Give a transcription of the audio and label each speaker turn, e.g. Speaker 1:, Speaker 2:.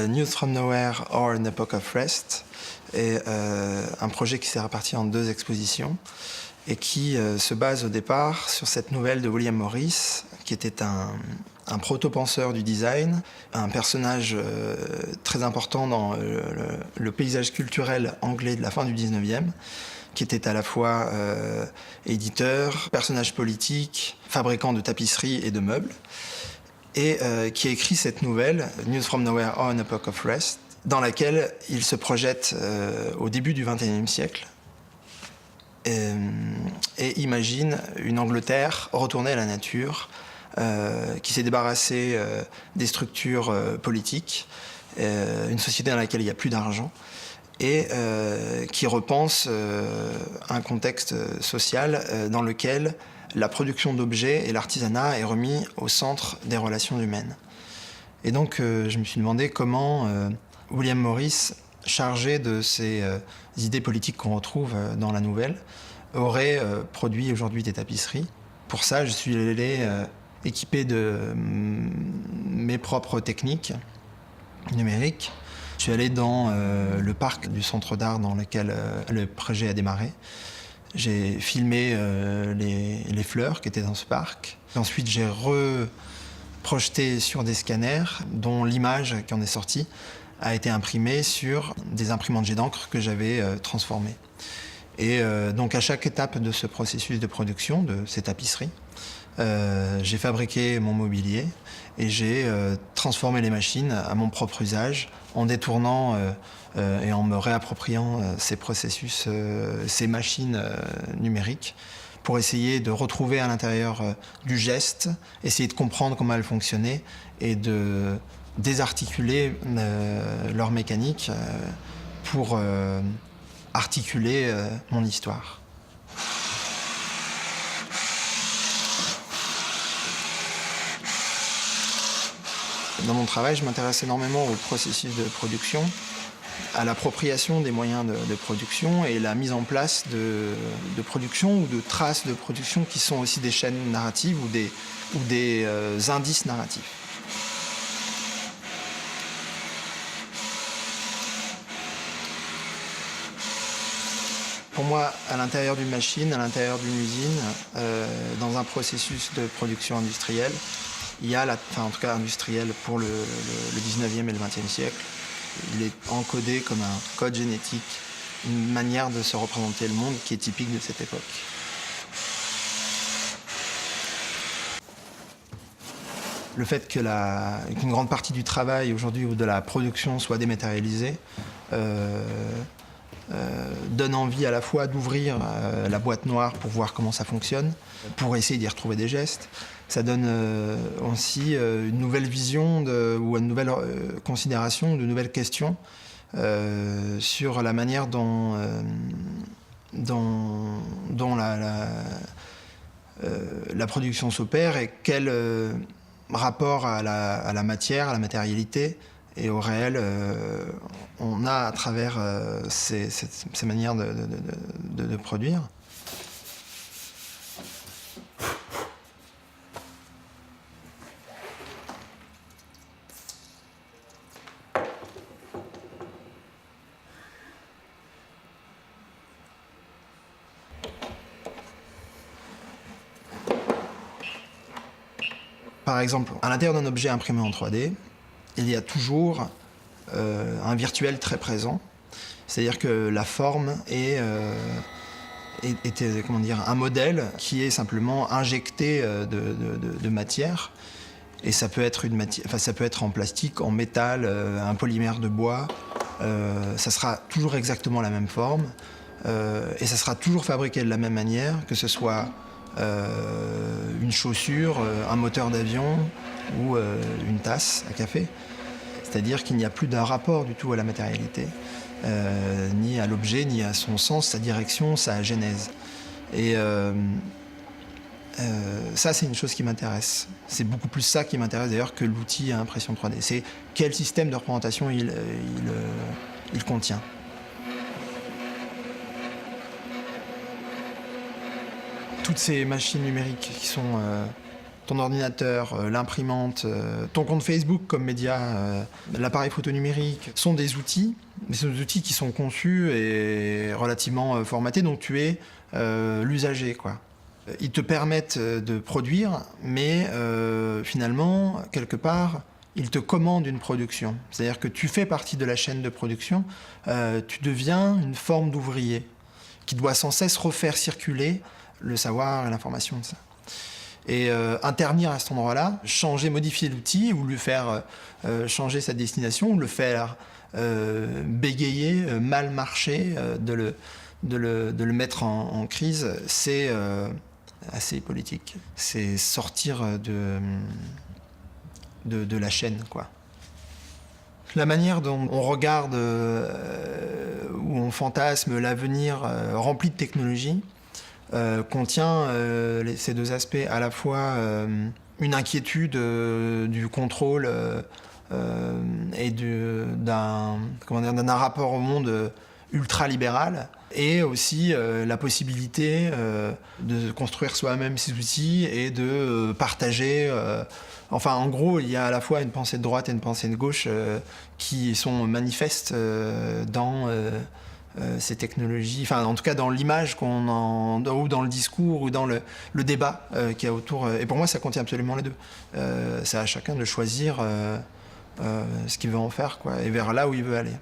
Speaker 1: News from Nowhere or An Epoch of Rest est un projet qui s'est réparti en 2 expositions et qui se base au départ sur cette nouvelle de William Morris, qui était un proto-penseur du design, un personnage très important dans le paysage culturel anglais de la fin du 19e, qui était à la fois éditeur, personnage politique, fabricant de tapisseries et de meubles, et qui a écrit cette nouvelle, News from Nowhere or An Epoch of Rest, dans laquelle il se projette au début du XXIe siècle et imagine une Angleterre retournée à la nature, qui s'est débarrassée des structures politiques, une société dans laquelle il n'y a plus d'argent, et qui repense un contexte social dans lequel la production d'objets et l'artisanat est remis au centre des relations humaines. Et donc je me suis demandé comment William Morris, chargé de ces idées politiques qu'on retrouve dans la nouvelle, aurait produit aujourd'hui des tapisseries. Pour ça, je suis allé équipé de mes propres techniques numériques. Je suis allé dans le parc du centre d'art dans lequel le projet a démarré. J'ai filmé les fleurs qui étaient dans ce parc. Ensuite, j'ai reprojeté sur des scanners dont l'image qui en est sortie a été imprimée sur des imprimantes jet d'encre que j'avais transformées. Et donc à chaque étape de ce processus de production de ces tapisseries, j'ai fabriqué mon mobilier et j'ai transformé les machines à mon propre usage en détournant et en me réappropriant ces processus, ces machines numériques pour essayer de retrouver à l'intérieur du geste, essayer de comprendre comment elles fonctionnaient et de désarticuler leur mécanique pour articuler mon histoire. Dans mon travail, je m'intéresse énormément au processus de production, à l'appropriation des moyens de production et la mise en place de production ou de traces de production qui sont aussi des chaînes narratives ou des indices narratifs. Pour moi, à l'intérieur d'une machine, à l'intérieur d'une usine, dans un processus de production industrielle, il y a, en tout cas industriel pour le 19e et le 20e siècle, il est encodé comme un code génétique, une manière de se représenter le monde qui est typique de cette époque. Le fait qu'une grande partie du travail aujourd'hui ou de la production soit dématérialisée donne envie à la fois d'ouvrir la boîte noire pour voir comment ça fonctionne, pour essayer d'y retrouver des gestes. Ça donne aussi une nouvelle vision ou une nouvelle considération, de nouvelles questions sur la manière dont la production s'opère et quel rapport à la matière, à la matérialité et au réel on a à travers ces manières de produire. Par exemple, à l'intérieur d'un objet imprimé en 3D, il y a toujours un virtuel très présent. C'est-à-dire que la forme est comment dire, un modèle qui est simplement injecté de matière. Et ça peut être ça peut être en plastique, en métal, un polymère de bois. Ça sera toujours exactement la même forme. Et ça sera toujours fabriqué de la même manière, que ce soit une chaussure, un moteur d'avion ou une tasse à café. C'est-à-dire qu'il n'y a plus d'un rapport du tout à la matérialité, ni à l'objet, ni à son sens, sa direction, sa genèse. Et ça, c'est une chose qui m'intéresse. C'est beaucoup plus ça qui m'intéresse d'ailleurs que l'outil à impression 3D. C'est quel système de représentation il contient. Toutes ces machines numériques qui sont ton ordinateur, l'imprimante, ton compte Facebook comme média, l'appareil photo numérique sont des outils, mais ce sont des outils qui sont conçus et relativement formatés, donc tu es l'usager, quoi. Ils te permettent de produire, mais finalement, quelque part, ils te commandent une production. C'est-à-dire que tu fais partie de la chaîne de production, tu deviens une forme d'ouvrier qui doit sans cesse refaire circuler le savoir et l'information de ça. Et intervenir à cet endroit-là, changer, modifier l'outil, ou lui faire changer sa destination, ou le faire bégayer, mal marcher, de le mettre en crise, c'est assez politique. C'est sortir de la chaîne, quoi. La manière dont on regarde ou on fantasme l'avenir rempli de technologie contient ces deux aspects, à la fois une inquiétude du contrôle et d'un rapport au monde ultra-libéral, et aussi la possibilité de construire soi-même ses outils et de partager. Enfin, en gros, il y a à la fois une pensée de droite et une pensée de gauche qui sont manifestes dans ces technologies, enfin en tout cas dans l'image ou dans le discours ou dans le débat qu'il y a autour. Et pour moi, ça contient absolument les deux. C'est à chacun de choisir ce qu'il veut en faire, quoi, et vers là où il veut aller.